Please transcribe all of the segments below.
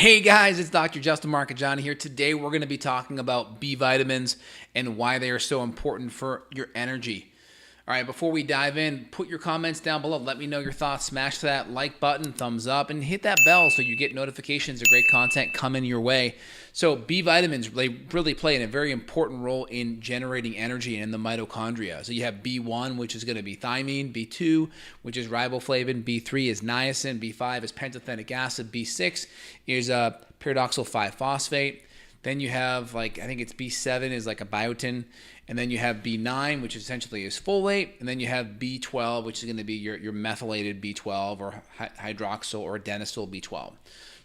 Hey guys, it's Dr. Justin Marcagiani here. Today we're going to be talking about B vitamins and why they are so important for your energy. All right, before we dive in, put your comments down below. Let me know your thoughts. Smash that like button, thumbs up, and hit that bell so you get notifications of great content coming your way. So B vitamins, they really play a very important role in generating energy in the mitochondria. So you have B1, which is going to be thymine, B2, which is riboflavin, B3 is niacin, B5 is pantothenic acid, B6 is pyridoxal 5-phosphate. Then you have I think it's B7 is like a biotin. And then you have B9, which essentially is folate. And then you have B12, which is going to be your methylated B12 or hydroxyl or adenylyl B12.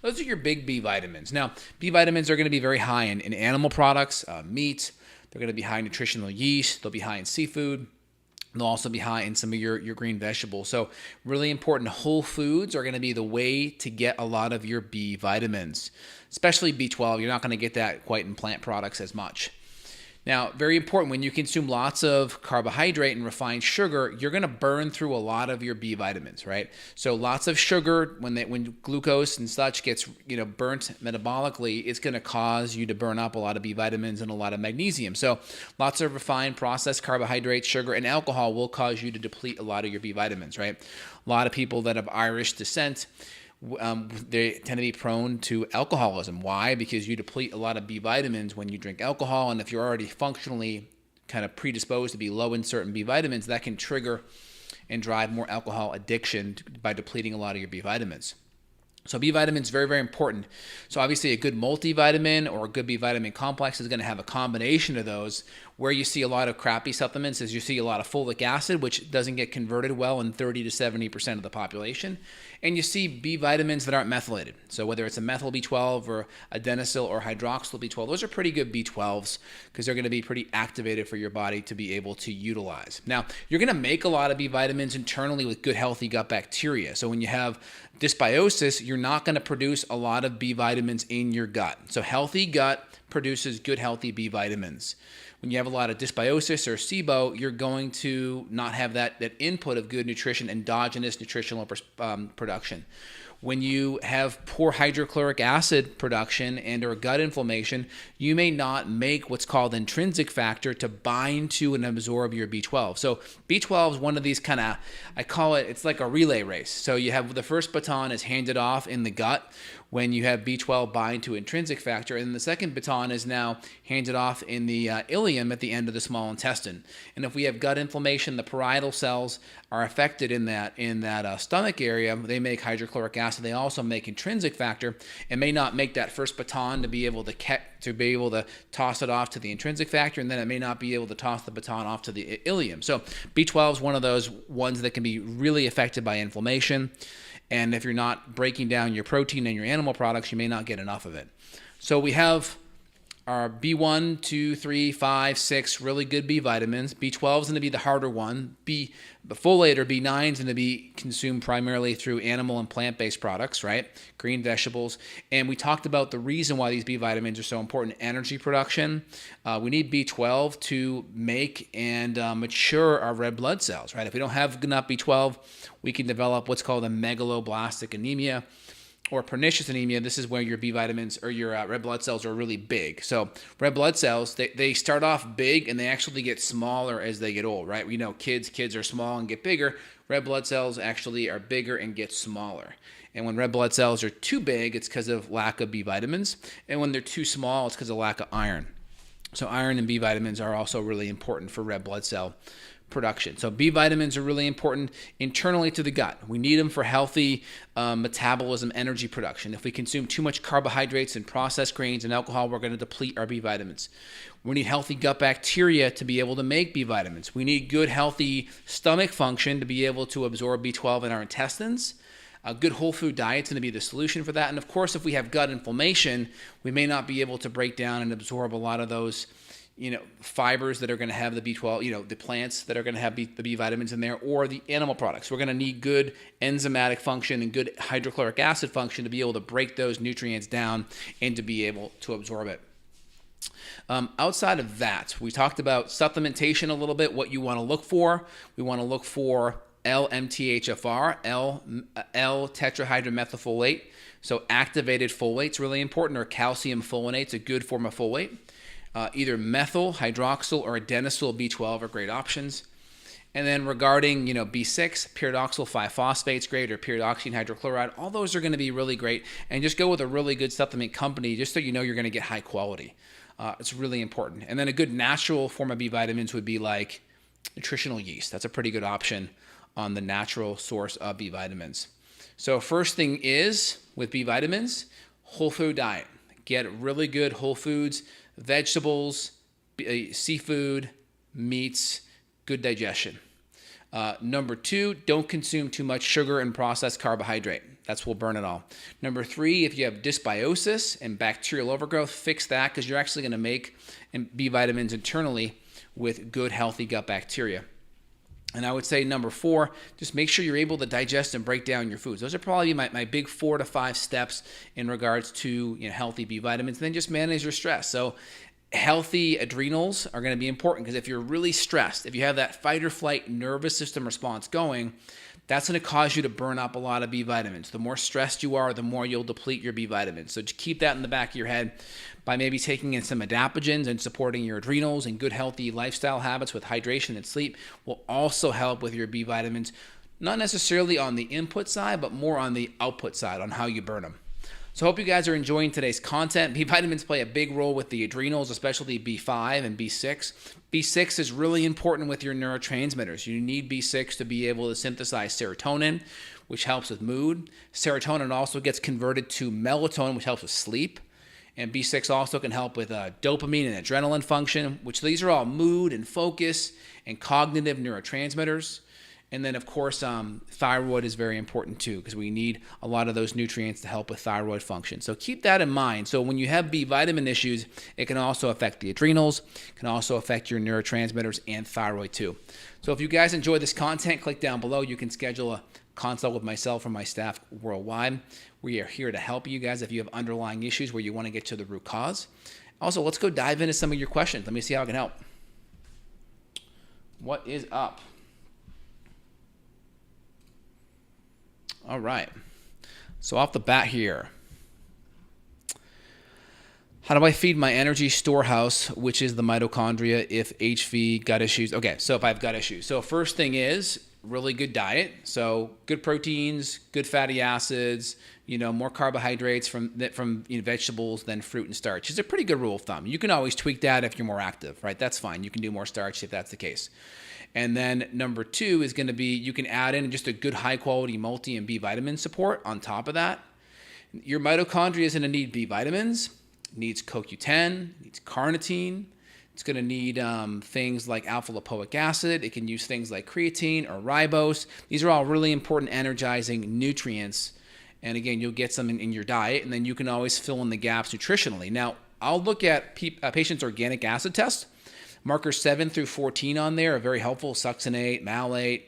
Those are your big B vitamins. Now, B vitamins are going to be very high in animal products, meat. They're going to be high in nutritional yeast. They'll be high in seafood. They'll also be high in some of your green vegetables. So really important, whole foods are going to be the way to get a lot of your B vitamins, especially B12. You're not going to get that quite in plant products as much. Now, very important, when you consume lots of carbohydrate and refined sugar, you're going to burn through a lot of your B vitamins, right? So lots of sugar, when glucose and such gets burnt metabolically, it's going to cause you to burn up a lot of B vitamins and a lot of magnesium. So lots of refined processed carbohydrates, sugar, and alcohol will cause you to deplete a lot of your B vitamins, right? A lot of people that have Irish descent, they tend to be prone to alcoholism. Why? Because you deplete a lot of B vitamins when you drink alcohol, and if you're already functionally kind of predisposed to be low in certain B vitamins, that can trigger and drive more alcohol addiction by depleting a lot of your B vitamins. So B vitamins, very, very important. So obviously a good multivitamin or a good B vitamin complex is going to have a combination of those. Where you see a lot of crappy supplements is you see a lot of folic acid, which doesn't get converted well in 30 to 70% of the population. And you see B vitamins that aren't methylated. So whether it's a methyl B12 or adenylyl or hydroxyl B12, those are pretty good B12s because they're going to be pretty activated for your body to be able to utilize. Now, you're going to make a lot of B vitamins internally with good, healthy gut bacteria. So when you have dysbiosis, you're not going to produce a lot of B vitamins in your gut. So healthy gut produces good, healthy B vitamins. When you have a lot of dysbiosis or SIBO, you're going to not have that input of good nutrition, endogenous nutritional production. When you have poor hydrochloric acid production and or gut inflammation, you may not make what's called intrinsic factor to bind to and absorb your B12. So B12 is one of these kind of, I call it, it's like a relay race. So you have the first baton is handed off in the gut when you have B12 bind to intrinsic factor, and the second baton is now handed off in the ileum at the end of the small intestine. And if we have gut inflammation, the parietal cells are affected in that stomach area. They make hydrochloric acid. They also make intrinsic factor, and may not make that first baton to be able to toss it off to the intrinsic factor, and then it may not be able to toss the baton off to the ileum. So B12 is one of those ones that can be really affected by inflammation. And if you're not breaking down your protein and your animal products, you may not get enough of it. So we have our B1, 2, 3, 5, 6 really good B vitamins. B12 is going to be the harder one. Folate or B9 is going to be consumed primarily through animal and plant-based products, right? Green vegetables. And we talked about the reason why these B vitamins are so important: energy production. We need B12 to make and mature our red blood cells, right? If we don't have enough B12, we can develop what's called a megaloblastic anemia or pernicious anemia. This is where your B vitamins or your red blood cells are really big. So red blood cells, they start off big and they actually get smaller as they get old, right? We know kids are small and get bigger. Red blood cells actually are bigger and get smaller. And when red blood cells are too big, it's because of lack of B vitamins. And when they're too small, it's because of lack of iron. So iron and B vitamins are also really important for red blood cell production. So B vitamins are really important internally to the gut. We need them for healthy metabolism, energy production. If we consume too much carbohydrates and processed grains and alcohol, we're going to deplete our B vitamins. We need healthy gut bacteria to be able to make B vitamins. We need good, healthy stomach function to be able to absorb B12 in our intestines. A good whole food diet is going to be the solution for that. And of course, if we have gut inflammation, we may not be able to break down and absorb a lot of those fibers that are going to have the B12, the plants that are going to have the B vitamins in there, or the animal products. We're going to need good enzymatic function and good hydrochloric acid function to be able to break those nutrients down and to be able to absorb it. Outside of that, we talked about supplementation a little bit, what you want to look for. We want to look for L-MTHFR, L-tetrahydromethylfolate. So activated folate's really important, or calcium folinate's a good form of folate. Either methyl, hydroxyl, or adenosyl B12 are great options. And then regarding, B6, pyridoxal 5-phosphate's great, or pyridoxine hydrochloride, all those are going to be really great. And just go with a really good supplement company just so you know you're going to get high quality. It's really important. And then a good natural form of B vitamins would be like nutritional yeast. That's a pretty good option on the natural source of B vitamins. So first thing is, with B vitamins, whole food diet. Get really good whole foods, vegetables, seafood, meats, good digestion. Number 2, don't consume too much sugar and processed carbohydrate. That's will burn it all. Number 3, if you have dysbiosis and bacterial overgrowth, fix that, because you're actually going to make B vitamins internally with good, healthy gut bacteria. And I would say number 4, just make sure you're able to digest and break down your foods. Those are probably my big 4 to 5 steps in regards to healthy B vitamins. And then just manage your stress. So healthy adrenals are going to be important, because if you're really stressed, if you have that fight or flight nervous system response going, that's going to cause you to burn up a lot of B vitamins. The more stressed you are, the more you'll deplete your B vitamins. So just keep that in the back of your head by maybe taking in some adaptogens and supporting your adrenals, and good healthy lifestyle habits with hydration and sleep will also help with your B vitamins, not necessarily on the input side, but more on the output side, on how you burn them. So I hope you guys are enjoying today's content. B vitamins play a big role with the adrenals, especially B5 and B6. B6 is really important with your neurotransmitters. You need B6 to be able to synthesize serotonin, which helps with mood. Serotonin also gets converted to melatonin, which helps with sleep. And B6 also can help with dopamine and adrenaline function, which these are all mood and focus and cognitive neurotransmitters. And then, of course, thyroid is very important too, because we need a lot of those nutrients to help with thyroid function. So keep that in mind. So when you have B vitamin issues, it can also affect the adrenals, can also affect your neurotransmitters and thyroid too. So if you guys enjoy this content, click down below. You can schedule a consult with myself or my staff worldwide. We are here to help you guys if you have underlying issues where you want to get to the root cause. Also, let's go dive into some of your questions. Let me see how I can help. What is up? All right. So off the bat here, how do I feed my energy storehouse, which is the mitochondria, if HV, gut issues? Okay, so if I have gut issues. So first thing is really good diet. So good proteins, good fatty acids, more carbohydrates from vegetables than fruit and starch. It's a pretty good rule of thumb. You can always tweak that if you're more active, right? That's fine. You can do more starch if that's the case. And then number 2 is going to be, you can add in just a good high quality multi and B vitamin support on top of that. Your mitochondria is going to need B vitamins, needs CoQ10, needs carnitine. It's going to need things like alpha lipoic acid. It can use things like creatine or ribose. These are all really important energizing nutrients. And again, you'll get some in your diet, and then you can always fill in the gaps nutritionally. Now, I'll look at a patient's organic acid test. Markers 7 through 14 on there are very helpful. Succinate, malate,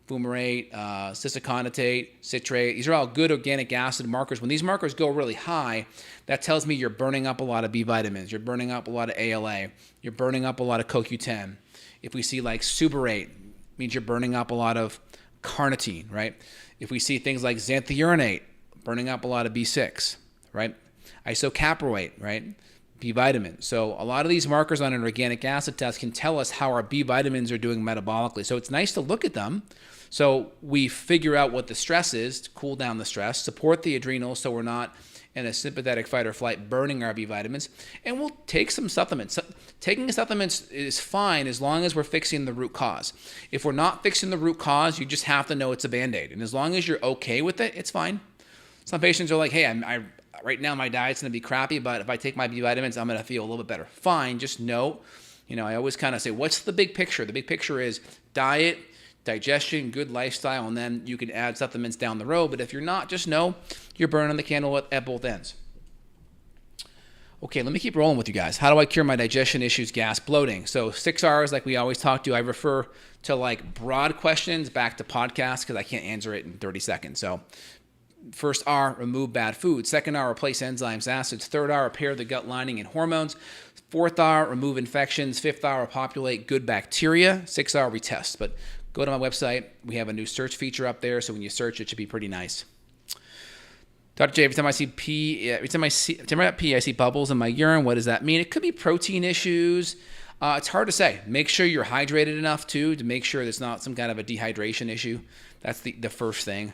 fumarate, cisaconate, citrate. These are all good organic acid markers. When these markers go really high, that tells me you're burning up a lot of B vitamins. You're burning up a lot of ALA. You're burning up a lot of CoQ10. If we see like suberate, means you're burning up a lot of carnitine, right? If we see things like xanthuronate, burning up a lot of B6, right? Isocaproate, right? B vitamin. So a lot of these markers on an organic acid test can tell us how our B vitamins are doing metabolically. So it's nice to look at them. So we figure out what the stress is to cool down the stress, support the adrenals so we're not in a sympathetic fight or flight burning our B vitamins, and we'll take some supplements. Taking supplements is fine as long as we're fixing the root cause. If we're not fixing the root cause, you just have to know it's a Band-Aid. And as long as you're okay with it, it's fine. Some patients are like, hey, right now my diet's going to be crappy, but if I take my B vitamins, I'm going to feel a little bit better. Fine, just know, I always kind of say, what's the big picture? The big picture is diet, digestion, good lifestyle, and then you can add supplements down the road. But if you're not, just know you're burning the candle at both ends. Okay, let me keep rolling with you guys. How do I cure my digestion issues, gas, bloating? So 6 R's, like we always talk to, I refer to like broad questions back to podcasts because I can't answer it in 30 seconds. So first R, remove bad food. Second R, replace enzymes, acids. Third R, repair the gut lining and hormones. Fourth R, remove infections. Fifth R, populate good bacteria. 6 R, retest. But go to my website. We have a new search feature up there, so when you search, it should be pretty nice. Dr. J, every time I see pee, every time I pee, I see bubbles in my urine. What does that mean? It could be protein issues. It's hard to say. Make sure you're hydrated enough too to make sure there's not some kind of a dehydration issue. That's the first thing.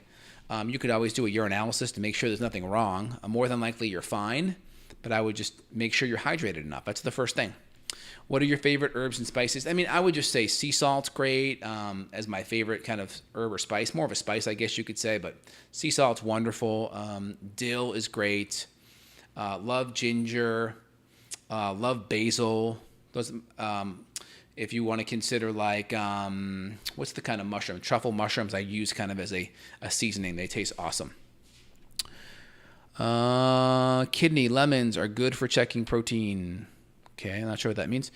You could always do a urinalysis to make sure there's nothing wrong. More than likely you're fine, but I would just make sure you're hydrated enough. That's the first thing. What are your favorite herbs and spices? I mean, I would just say sea salt's great as my favorite kind of herb or spice. More of a spice, I guess you could say, but sea salt's wonderful. Dill is great. Love ginger. Love basil. Those, if you want to consider like, what's the kind of mushroom? Truffle mushrooms I use kind of as a seasoning. They taste awesome. Kidney lemons are good for checking protein. Okay, I'm not sure what that means.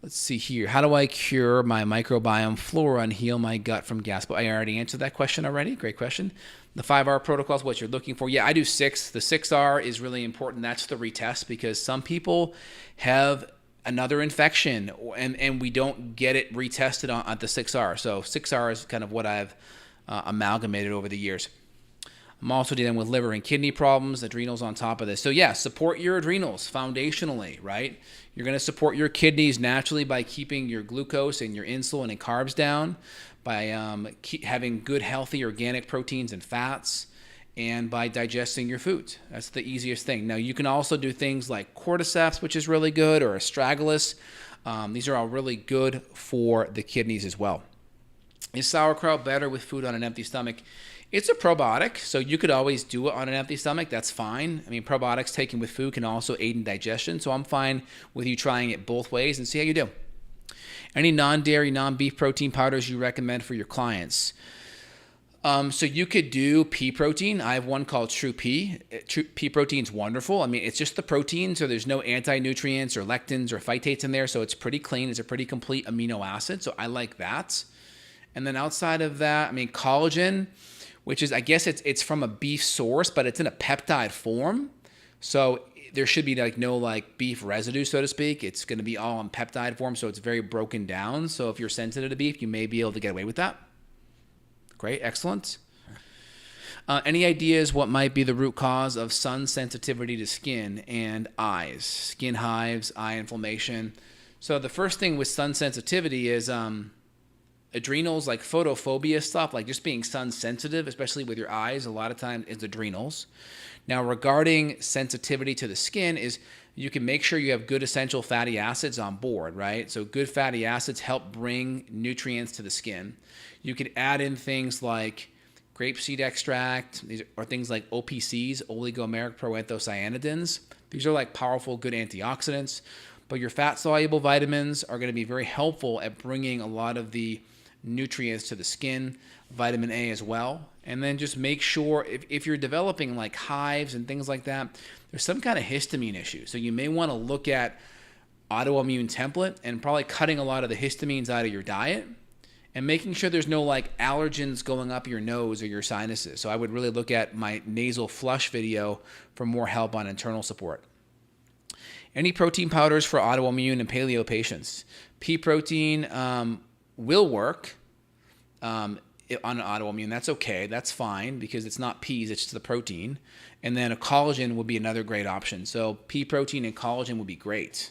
Let's see here. How do I cure my microbiome flora and heal my gut from gas? But I already answered that question already. Great question. The 5R protocols, what you're looking for. Yeah, I do 6. The 6R is really important. That's the retest because some people have another infection and we don't get it retested on the 6R. So 6R is kind of what I've amalgamated over the years. I'm also dealing with liver and kidney problems, adrenals on top of this. So yeah, support your adrenals foundationally, right? You're going to support your kidneys naturally by keeping your glucose and your insulin and carbs down, by having good, healthy, organic proteins and fats, and by digesting your foods. That's the easiest thing. Now, you can also do things like cordyceps, which is really good, or astragalus. These are all really good for the kidneys as well. Is sauerkraut better with food on an empty stomach? It's a probiotic, so you could always do it on an empty stomach. That's fine. I mean, probiotics taken with food can also aid in digestion, so I'm fine with you trying it both ways and see how you do. Any non-dairy, non-beef protein powders you recommend for your clients? So you could do pea protein. I have one called True Pea. Pea protein's wonderful. I mean, it's just the protein, so there's no anti-nutrients or lectins or phytates in there, so it's pretty clean. It's a pretty complete amino acid, so I like that. And then outside of that, I mean, collagen, which is, I guess it's from a beef source, but it's in a peptide form. So there should be like no like beef residue, so to speak. It's going to be all in peptide form, so it's very broken down. So if you're sensitive to beef, you may be able to get away with that. Great, excellent. Any ideas what might be the root cause of sun sensitivity to skin and eyes? Skin hives, eye inflammation. So the first thing with sun sensitivity is adrenals, like photophobia stuff, like just being sun sensitive, especially with your eyes, a lot of times is adrenals. Now, regarding sensitivity to the skin is you can make sure you have good essential fatty acids on board, right? So good fatty acids help bring nutrients to the skin. You could add in things like grapeseed extract, or things like OPCs, oligomeric proanthocyanidins. These are like powerful, good antioxidants. But your fat-soluble vitamins are going to be very helpful at bringing a lot of the nutrients to the skin, vitamin A as well. And then just make sure if you're developing like hives and things like that, there's some kind of histamine issue. So you may want to look at autoimmune template and probably cutting a lot of the histamines out of your diet and making sure there's no like allergens going up your nose or your sinuses. So I would really look at my nasal flush video for more help on internal support. Any protein powders for autoimmune and paleo patients? Pea protein will work on an autoimmune. That's okay. That's fine because it's not peas, it's just the protein. And then a collagen would be another great option. So pea protein and collagen would be great.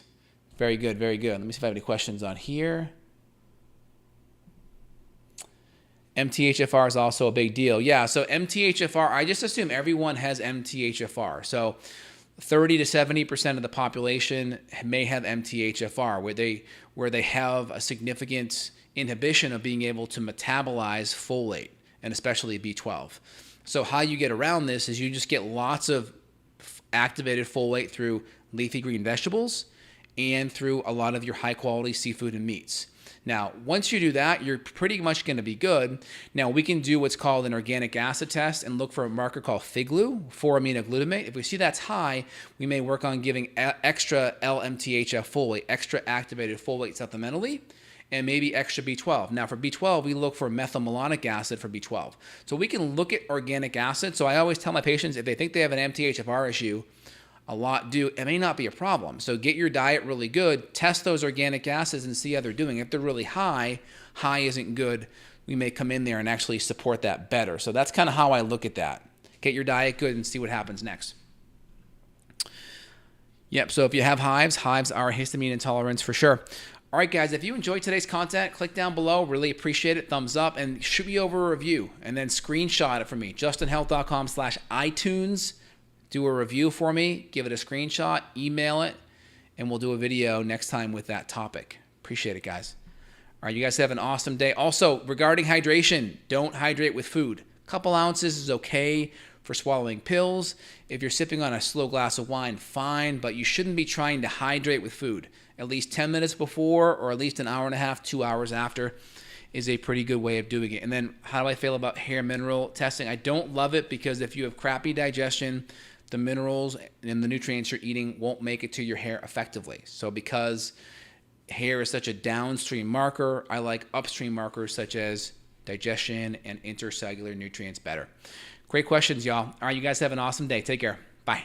Very good, very good. Let me see if I have any questions on here. MTHFR is also a big deal. Yeah, so MTHFR, I just assume everyone has MTHFR. So 30 to 70% of the population may have MTHFR, where they have a significant inhibition of being able to metabolize folate, and especially B12. So how you get around this is you just get lots of activated folate through leafy green vegetables and through a lot of your high-quality seafood and meats. Now, once you do that, you're pretty much going to be good. Now, we can do what's called an organic acid test and look for a marker called FIGLU, 4-aminoglutamate. If we see that's high, we may work on giving extra L-MTHF folate, extra activated folate supplementally, and maybe extra B12. Now, for B12, we look for methylmalonic acid for B12. So we can look at organic acid. So I always tell my patients, if they think they have an MTHFR issue, a lot do. It may not be a problem. So get your diet really good, test those organic acids and see how they're doing. If they're really high isn't good, we may come in there and actually support that better. So that's kind of how I look at that. get your diet good and see what happens next. Yep, so if you have hives are histamine intolerance for sure. All right, guys, if you enjoyed today's content, click down below. Really appreciate it. Thumbs up and shoot me over a review and then screenshot it for me. justinhealth.com/iTunes. Do a review for me. Give it a screenshot. Email it. And we'll do a video next time with that topic. Appreciate it, guys. All right, you guys have an awesome day. Also, regarding hydration, don't hydrate with food. A couple ounces is okay for swallowing pills. If you're sipping on a slow glass of wine, fine, but you shouldn't be trying to hydrate with food. At least 10 minutes before or at least an hour and a half, 2 hours after is a pretty good way of doing it. And then how do I feel about hair mineral testing? I don't love it because if you have crappy digestion, the minerals and the nutrients you're eating won't make it to your hair effectively. So because hair is such a downstream marker, I like upstream markers such as digestion and intercellular nutrients better. Great questions, y'all. All right, you guys have an awesome day. Take care. Bye.